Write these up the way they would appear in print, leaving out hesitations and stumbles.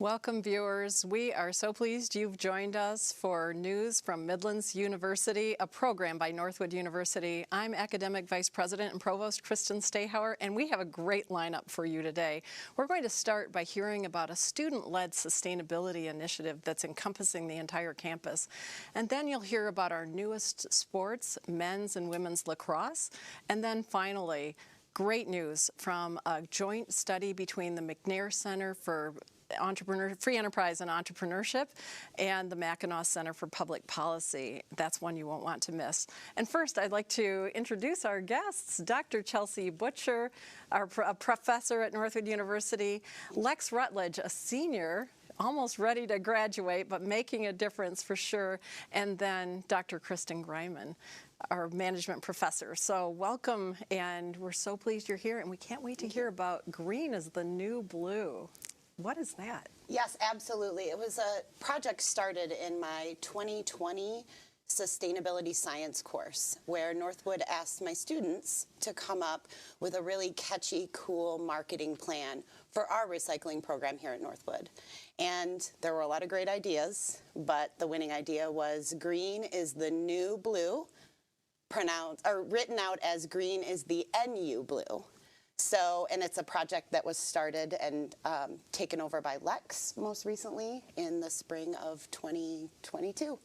Welcome, viewers. We are so pleased you've joined us for news from Midland University, a program by Northwood University. I'm Academic Vice President and Provost Kristen Stahauer, and we have a great lineup for you today. We're going to start by hearing about a student-led sustainability initiative that's encompassing the entire campus. And then you'll hear about our newest sports, men's and women's lacrosse. And then finally, great news from a joint study between the McNair Center for Free Enterprise and Entrepreneurship and the Mackinac Center for Public Policy. That's one you won't want to miss. And first, I'd like to introduce our guests, Dr. Chelsea Butcher, a professor at Northwood University, Lex Rutledge, a senior, almost ready to graduate, but making a difference for sure, and then Dr. Kristen Greiman, our management professor. So welcome, and we're so pleased you're here, and we can't wait to hear about Green is the New Blue. What is that? Yes, absolutely. It was a project started in my 2020 sustainability science course, where Northwood asked my students to come up with a really catchy, cool marketing plan for our recycling program here at Northwood. And there were a lot of great ideas, but the winning idea was green is the new blue, written out as green is the NU blue. So, and it's a project that was started and taken over by Lex most recently in the spring of 2022.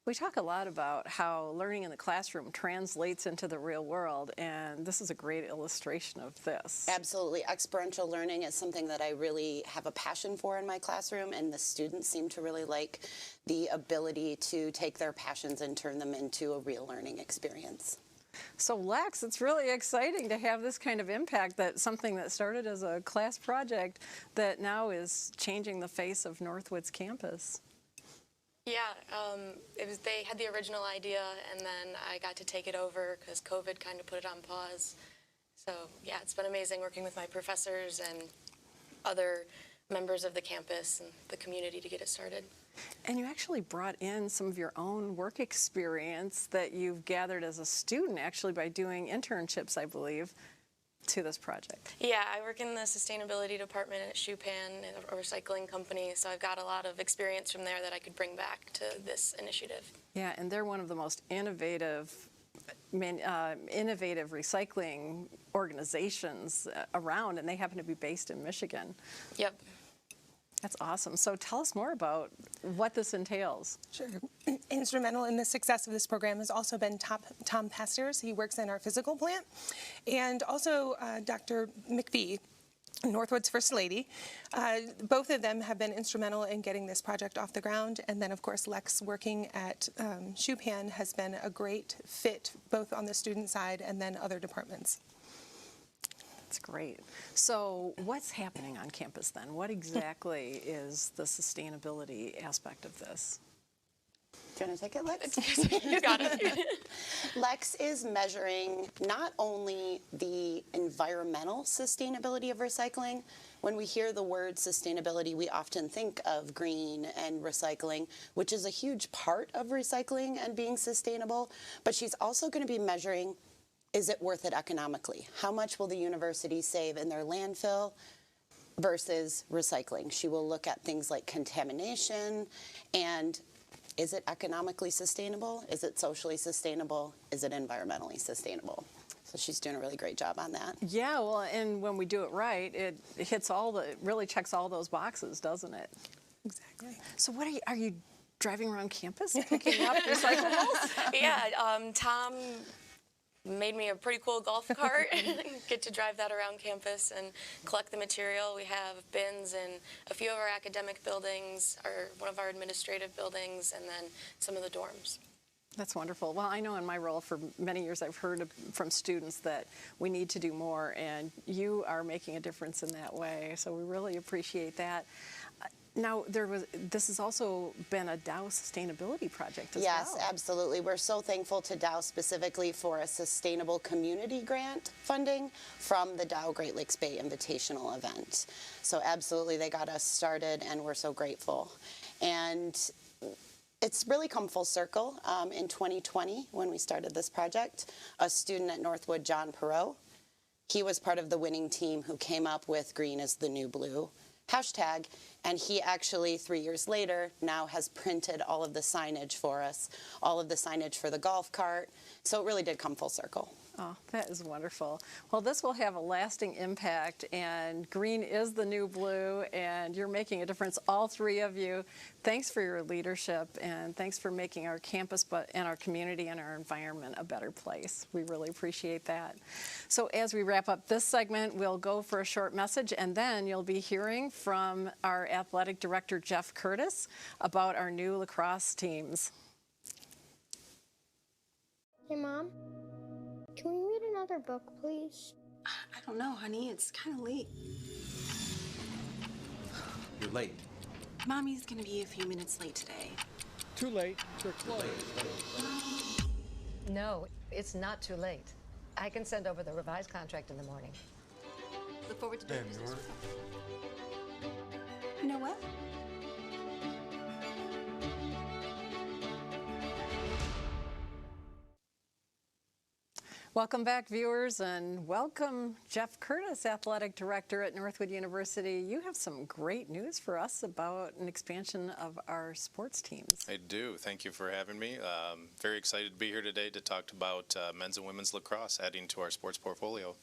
We talk a lot about how learning in the classroom translates into the real world, and this is a great illustration of this. Absolutely. Experiential learning is something that I really have a passion for in my classroom, and the students seem to really like the ability to take their passions and turn them into a real learning experience. So Lex, it's really exciting to have this kind of impact, that something that started as a class project that now is changing the face of Northwood's campus. Yeah, they had the original idea, and then I got to take it over because COVID kind of put it on pause. So yeah, it's been amazing working with my professors and other members of the campus and the community to get it started. And you actually brought in some of your own work experience that you've gathered as a student, actually by doing internships, I believe, to this project. Yeah, I work in the sustainability department at Shupan, a recycling company, so I've got a lot of experience from there that I could bring back to this initiative. Yeah, and they're one of the most innovative recycling organizations around, and they happen to be based in Michigan. Yep. That's awesome. So tell us more about what this entails. Sure. Instrumental in the success of this program has also been Tom Pastors. He works in our physical plant. And also Dr. McPhee, Northwood's First Lady. Both of them have been instrumental in getting this project off the ground. And then, of course, Lex working at Shupan has been a great fit, both on the student side and then other departments. That's great. So what's happening on campus then? What exactly is the sustainability aspect of this? Do you want to take it, Lex? You got it. Lex is measuring not only the environmental sustainability of recycling. When we hear the word sustainability, we often think of green and recycling, which is a huge part of recycling and being sustainable. But she's also going to be measuring, is it worth it economically? How much will the university save in their landfill versus recycling? She will look at things like contamination and is it economically sustainable? Is it socially sustainable? Is it environmentally sustainable? So she's doing a really great job on that. Yeah, well, and when we do it right, it hits it really checks all those boxes, doesn't it? Exactly. So what are you driving around campus picking up recyclables? Yeah, Tom made me a pretty cool golf cart. Get to drive that around campus and collect the material. We have bins in a few of our academic buildings, one of our administrative buildings, and then some of the dorms. That's wonderful. Well, I know in my role for many years I've heard from students that we need to do more, and you are making a difference in that way, so we really appreciate that. Now, this has also been a Dow sustainability project as well. Yes, absolutely. We're so thankful to Dow specifically for a sustainable community grant funding from the Dow Great Lakes Bay Invitational event. So absolutely, they got us started, and we're so grateful. And it's really come full circle. In 2020, when we started this project, a student at Northwood, John Perot, he was part of the winning team who came up with Green is the New Blue hashtag, And he actually, 3 years later, now has printed all of the signage for us, all of the signage for the golf cart. So it really did come full circle. Oh, that is wonderful. Well, this will have a lasting impact, and green is the new blue, and you're making a difference, all three of you. Thanks for your leadership, and thanks for making our campus and our community and our environment a better place. We really appreciate that. So as we wrap up this segment, we'll go for a short message, and then you'll be hearing from our athletic director, Jeff Curtis, about our new lacrosse teams. Hey, Mom. Can we read another book, please? I don't know, honey. It's kind of late. You're late. Mommy's gonna be a few minutes late today. Too late. They're closed. No, it's not too late. I can send over the revised contract in the morning. Look forward to doing business. You know what? Welcome back, viewers, and welcome Jeff Curtis, Athletic Director at Northwood University. You have some great news for us about an expansion of our sports teams. I do. Thank you for having me. Very excited to be here today to talk about men's and women's lacrosse adding to our sports portfolio.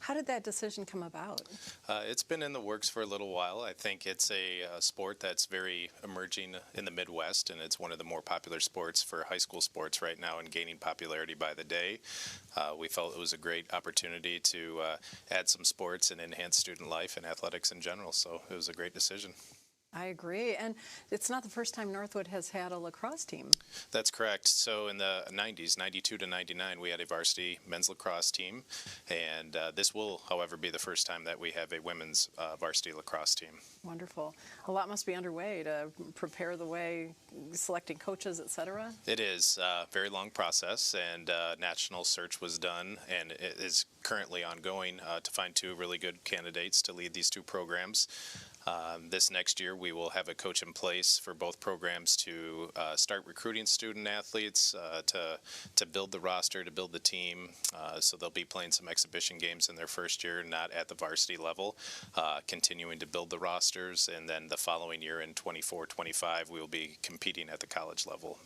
How did that decision come about? It's been in the works for a little while. I think it's a sport that's very emerging in the Midwest, and it's one of the more popular sports for high school sports right now and gaining popularity by the day. We felt it was a great opportunity to add some sports and enhance student life and athletics in general, so it was a great decision. I agree. And it's not the first time Northwood has had a lacrosse team. That's correct. So in the 90s, 92 to 99, we had a varsity men's lacrosse team. And this will, however, be the first time that we have a women's varsity lacrosse team. Wonderful. A lot must be underway to prepare the way, selecting coaches, et cetera. It is a very long process, and national search was done, and it is currently ongoing to find two really good candidates to lead these two programs. This next year, we will have a coach in place for both programs to start recruiting student athletes, to build the roster, to build the team. So they'll be playing some exhibition games in their first year, not at the varsity level, continuing to build the rosters. And then the following year in 24-25, we will be competing at the college level.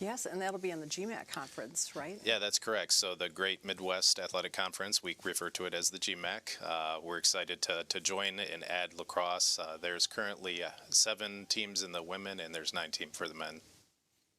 Yes, and that'll be in the GMAC conference, right? Yeah, that's correct. So the Great Midwest Athletic Conference, we refer to it as the GMAC. We're excited to join and add lacrosse. There's currently 7 teams in the women, and there's 9 teams for the men.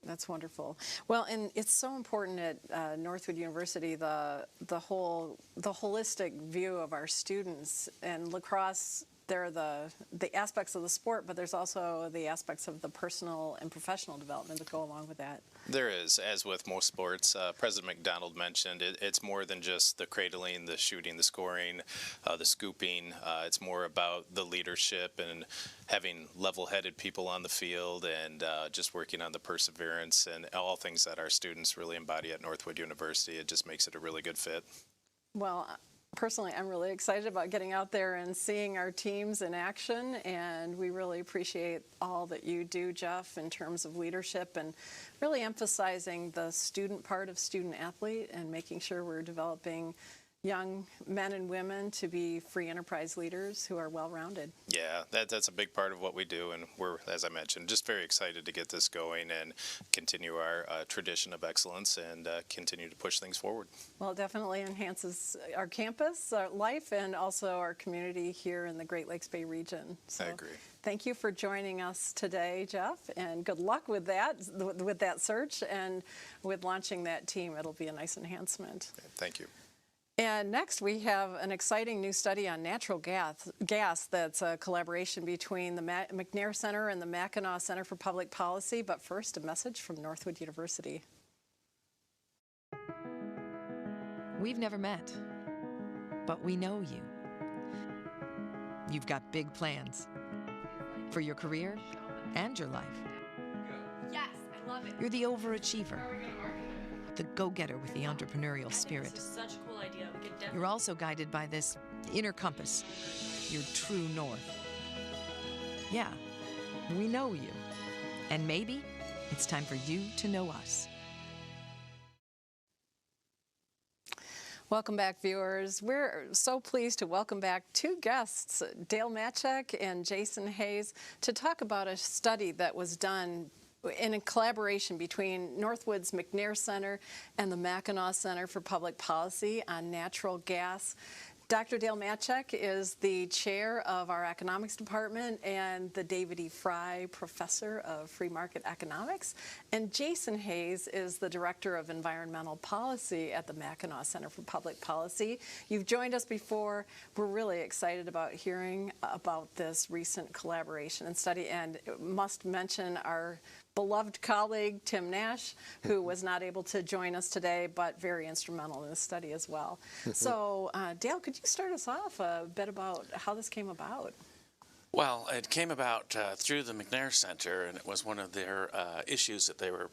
That's wonderful. Well, and it's so important at Northwood University, the holistic view of our students, and lacrosse. There are the aspects of the sport, but there's also the aspects of the personal and professional development that go along with that. There is, as with most sports. President McDonald mentioned it's more than just the cradling, the shooting, the scoring, the scooping. It's more about the leadership and having level-headed people on the field, and just working on the perseverance and all things that our students really embody at Northwood University. It just makes it a really good fit. Well, personally, I'm really excited about getting out there and seeing our teams in action, and we really appreciate all that you do, Jeff, in terms of leadership and really emphasizing the student part of student-athlete and making sure we're developing young men and women to be free enterprise leaders who are well-rounded. Yeah, that's a big part of what we do, and we're, as I mentioned, just very excited to get this going and continue our tradition of excellence and continue to push things forward. Well, it definitely enhances our campus, our life, and also our community here in the Great Lakes Bay region. So I agree. Thank you for joining us today, Jeff, and good luck with that search and with launching that team. It'll be a nice enhancement. Thank you. And next, we have an exciting new study on natural gas that's a collaboration between the McNair Center and the Mackinac Center for Public Policy. But first, a message from Northwood University. We've never met, but we know you. You've got big plans for your career and your life. Yes, I love it. You're the overachiever, the go-getter with the entrepreneurial spirit. This is such a cool idea. We could definitely... You're also guided by this inner compass, your true north. Yeah, we know you. And maybe it's time for you to know us. Welcome back, viewers. We're so pleased to welcome back two guests, Dale Matchek and Jason Hayes, to talk about a study that was done in a collaboration between Northwood's McNair Center and the Mackinac Center for Public Policy on natural gas. Dr. Dale Matchek is the chair of our economics department and the David E. Fry Professor of Free Market Economics. And Jason Hayes is the director of environmental policy at the Mackinac Center for Public Policy. You've joined us before. We're really excited about hearing about this recent collaboration and study, and must mention our beloved colleague, Tim Nash, who was not able to join us today, but very instrumental in this study as well. So, Dale, could you start us off a bit about how this came about? Well, it came about through the McNair Center, and it was one of their issues that they were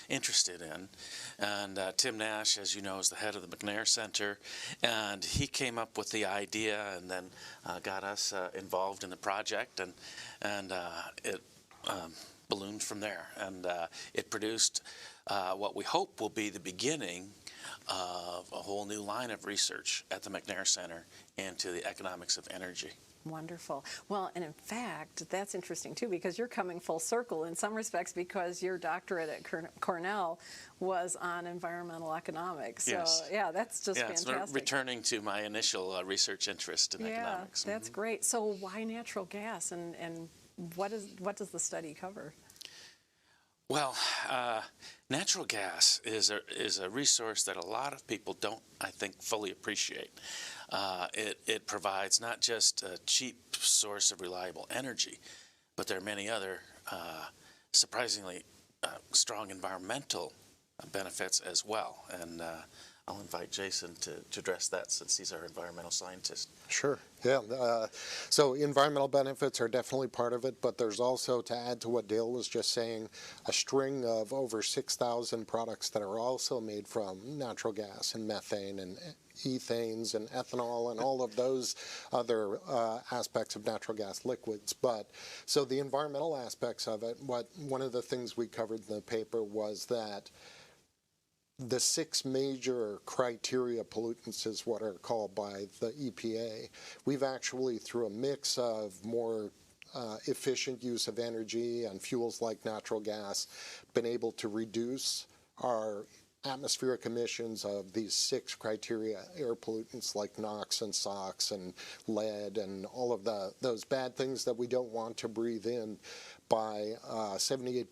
interested in. And Tim Nash, as you know, is the head of the McNair Center, and he came up with the idea and then got us involved in the project, and it ballooned from there, and it produced what we hope will be the beginning of a whole new line of research at the McNair Center into the economics of energy. Wonderful. Well, and in fact, that's interesting too, because you're coming full circle in some respects, because your doctorate at Cornell was on environmental economics. So, yes. Yeah, that's just fantastic. It's returning to my initial research interest in economics. Yeah, that's great. So why natural gas, and what does the study cover? Well, natural gas is a resource that a lot of people don't, I think, fully appreciate. It provides not just a cheap source of reliable energy, but there are many other surprisingly strong environmental benefits as well. And I'll invite Jason to address that, since he's our environmental scientist. Sure. Yeah. So environmental benefits are definitely part of it, but there's also, to add to what Dale was just saying, a string of over 6,000 products that are also made from natural gas and methane and ethanes and ethanol and all of those other aspects of natural gas liquids. But so the environmental aspects of it, one of the things we covered in the paper was that the 6 major criteria pollutants is what are called by the EPA. We've actually, through a mix of more efficient use of energy and fuels like natural gas, been able to reduce our atmospheric emissions of these 6 criteria air pollutants like NOx and SOx and lead and all of those bad things that we don't want to breathe in by 78%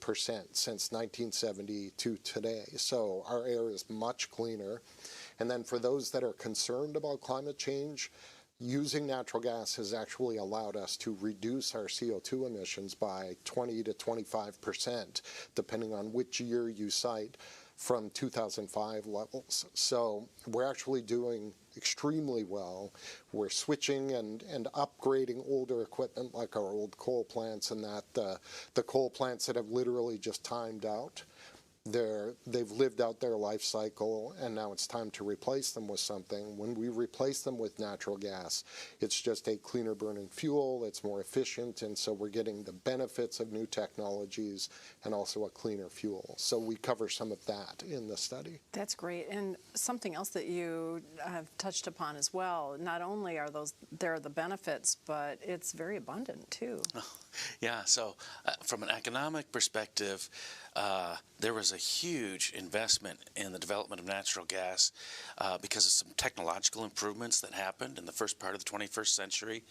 since 1970 to today. So our air is much cleaner. And then for those that are concerned about climate change, using natural gas has actually allowed us to reduce our CO2 emissions by 20 to 25%, depending on which year you cite, from 2005 levels. So we're actually doing extremely well. We're switching and upgrading older equipment like our old coal plants, and that the coal plants that have literally just timed out, they've lived out their life cycle, and now it's time to replace them with something. When we replace them with natural gas, it's just a cleaner burning fuel, it's more efficient, and so we're getting the benefits of new technologies and also a cleaner fuel. So we cover some of that in the study. That's great. And something else that you have touched upon as well, not only are there the benefits, but it's very abundant too. Yeah, so from an economic perspective, there was a huge investment in the development of natural gas because of some technological improvements that happened in the first part of the 21st century.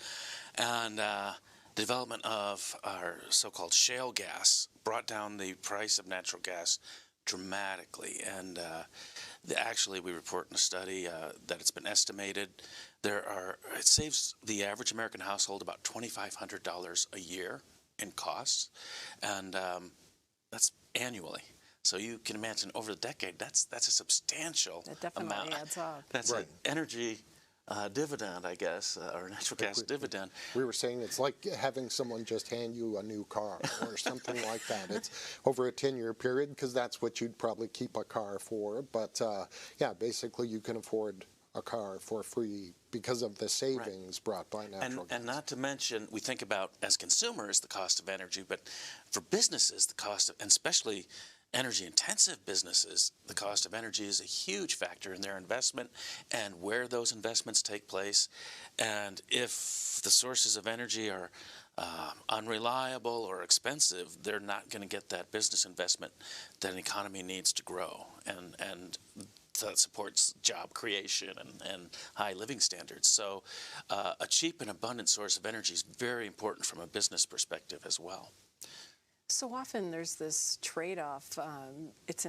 And the development of our so-called shale gas brought down the price of natural gas dramatically. And actually, we report in a study that it's been estimated it saves the average American household about $2,500 a year in costs, and that's annually. So you can imagine over the decade, that's a substantial that definitely amount. Adds up. That's an energy dividend, I guess, or natural gas dividend. We were saying it's like having someone just hand you a new car or something like that. It's over a 10-year period, because that's what you'd probably keep a car for. But yeah, basically you can afford a car for free because of the savings brought by natural gas. And not to mention, we think about, as consumers, the cost of energy, but for businesses, the cost of, and especially energy-intensive businesses, the cost of energy is a huge factor in their investment and where those investments take place. And if the sources of energy are unreliable or expensive, they're not going to get that business investment that an economy needs to grow. And that supports job creation and high living standards. So a cheap and abundant source of energy is very important from a business perspective as well. So often there's this trade-off. It's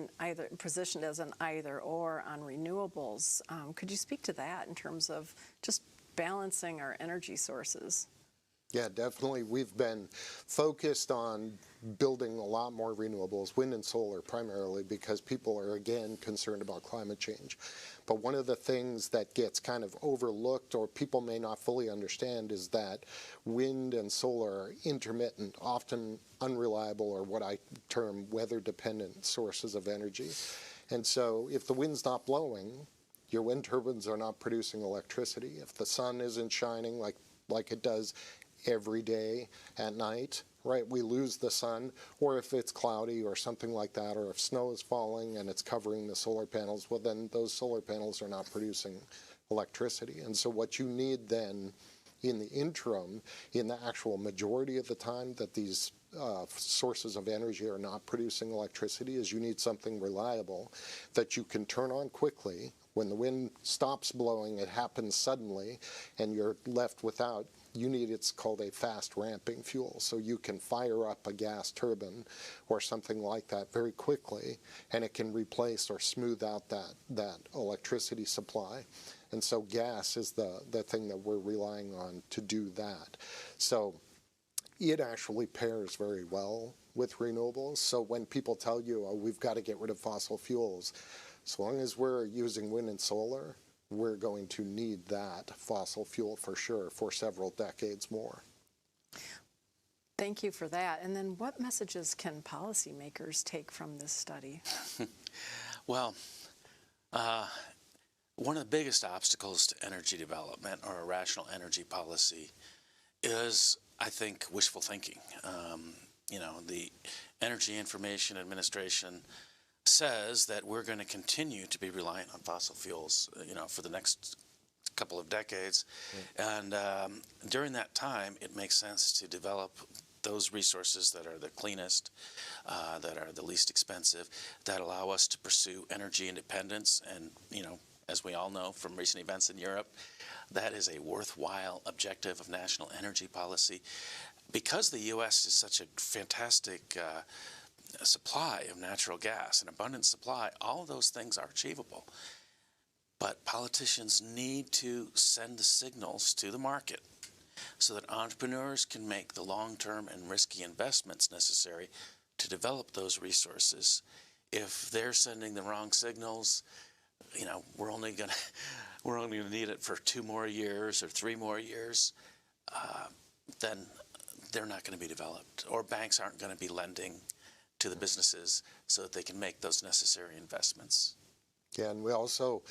positioned as an either-or on renewables. Could you speak to that in terms of just balancing our energy sources? Yeah, definitely. We've been focused on building a lot more renewables, wind and solar primarily, because people are, again, concerned about climate change. But one of the things that gets kind of overlooked or people may not fully understand is that wind and solar are intermittent, often unreliable, or what I term weather-dependent sources of energy. And so if the wind's not blowing, your wind turbines are not producing electricity. If the sun isn't shining like it does every day at night, right, we lose the sun, or if it's cloudy or something like that, or if snow is falling and it's covering the solar panels, well, then those solar panels are not producing electricity. And so what you need then in the interim, in the actual majority of the time that these sources of energy are not producing electricity, is you need something reliable that you can turn on quickly. When the wind stops blowing, it happens suddenly, and you're left without. You need, it's called a fast ramping fuel. So you can fire up a gas turbine or something like that very quickly, and it can replace or smooth out that electricity supply. And so gas is the thing that we're relying on to do that. So it actually pairs very well with renewables. So when people tell you, oh, we've got to get rid of fossil fuels, as long as we're using wind and solar, we're going to need that fossil fuel for sure for several decades more. Thank you for that. And then what messages can policymakers take from this study? Well, one of the biggest obstacles to energy development or a rational energy policy is, I think, wishful thinking. The Energy Information Administration says that we're going to continue to be reliant on fossil fuels, for the next couple of decades. And during that time, it makes sense to develop those resources that are the cleanest, that are the least expensive, that allow us to pursue energy independence. And, as we all know from recent events in Europe, that is a worthwhile objective of national energy policy. Because the U.S. is such a fantastic supply of natural gas, an abundant supply, all of those things are achievable. But politicians need to send the signals to the market so that entrepreneurs can make the long-term and risky investments necessary to develop those resources. If they're sending the wrong signals, we're only going to need it for 2 more years or 3 more years, then they're not going to be developed, or banks aren't going to be lending to the businesses so that they can make those necessary investments. Yeah, and we also,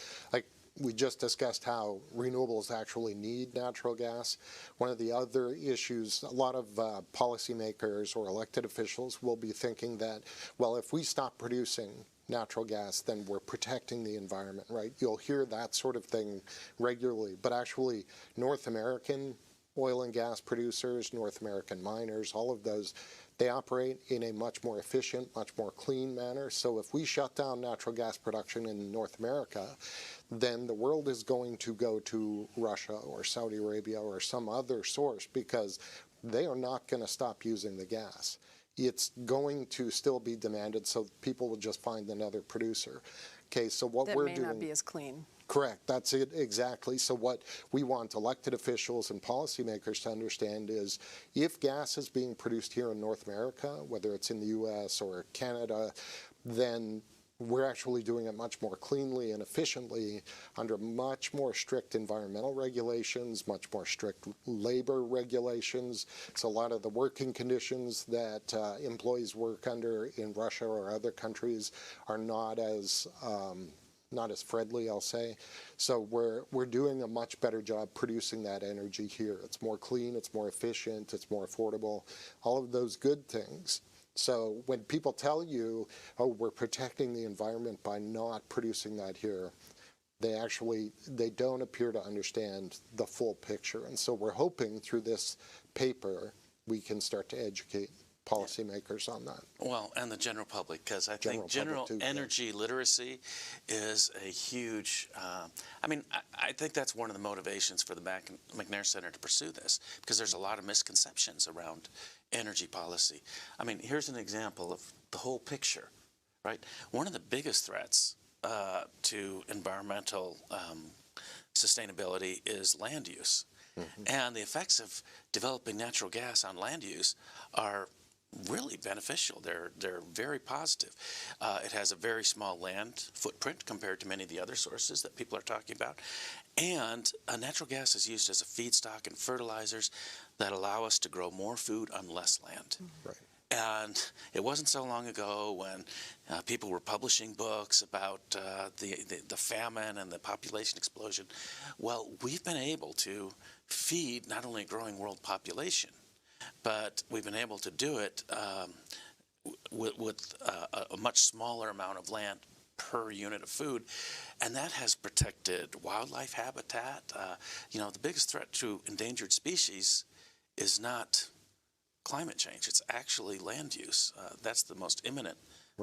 we just discussed how renewables actually need natural gas. One of the other issues, a lot of policymakers or elected officials will be thinking that, well, if we stop producing natural gas, then we're protecting the environment, right? You'll hear that sort of thing regularly, but actually North American oil and gas producers, North American miners, all of those, they operate in a much more efficient, much more clean manner. So if we shut down natural gas production in North America, then the world is going to go to Russia or Saudi Arabia or some other source, because they are not going to stop using the gas. It's going to still be demanded, so people will just find another producer. Okay, so what we're doing... That may not be as clean. Correct. That's it, exactly. So what we want elected officials and policymakers to understand is, if gas is being produced here in North America, whether it's in the U.S. or Canada, then we're actually doing it much more cleanly and efficiently under much more strict environmental regulations, much more strict labor regulations. So a lot of the working conditions that employees work under in Russia or other countries are not as friendly, I'll say. So we're doing a much better job producing that energy here. It's more clean, it's more efficient, it's more affordable, all of those good things. So when people tell you, oh, we're protecting the environment by not producing that here, they don't appear to understand the full picture. And so we're hoping through this paper we can start to educate policymakers on that. Well, and the general public, because I think general energy literacy is a huge, I think that's one of the motivations for the McNair Center to pursue this, because there's a lot of misconceptions around energy policy. I mean, here's an example of the whole picture, right? One of the biggest threats to environmental sustainability is land use. And the effects of developing natural gas on land use are really beneficial. They're very positive. It has a very small land footprint compared to many of the other sources that people are talking about. And natural gas is used as a feedstock and fertilizers that allow us to grow more food on less land. Right. And it wasn't so long ago when people were publishing books about the famine and the population explosion. Well, we've been able to feed not only a growing world population, but we've been able to do it with a much smaller amount of land per unit of food, and that has protected wildlife habitat. The biggest threat to endangered species is not climate change, it's actually land use. That's the most imminent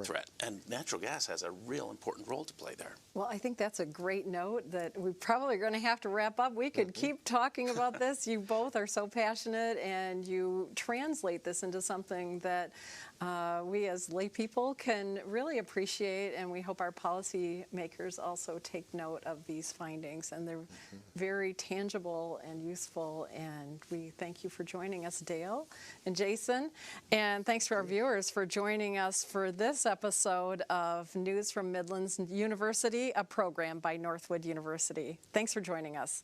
threat, and natural gas has a real important role to play there. Well, I think that's a great note that we probably are going to have to wrap up. We could keep talking about this. You both are so passionate, and you translate this into something that we as lay people can really appreciate, and we hope our policy makers also take note of these findings, and they're very tangible and useful, and we thank you for joining us, Dale and Jason, and thanks to our viewers for joining us for this episode of News from Midland University, a program by Northwood University. Thanks for joining us.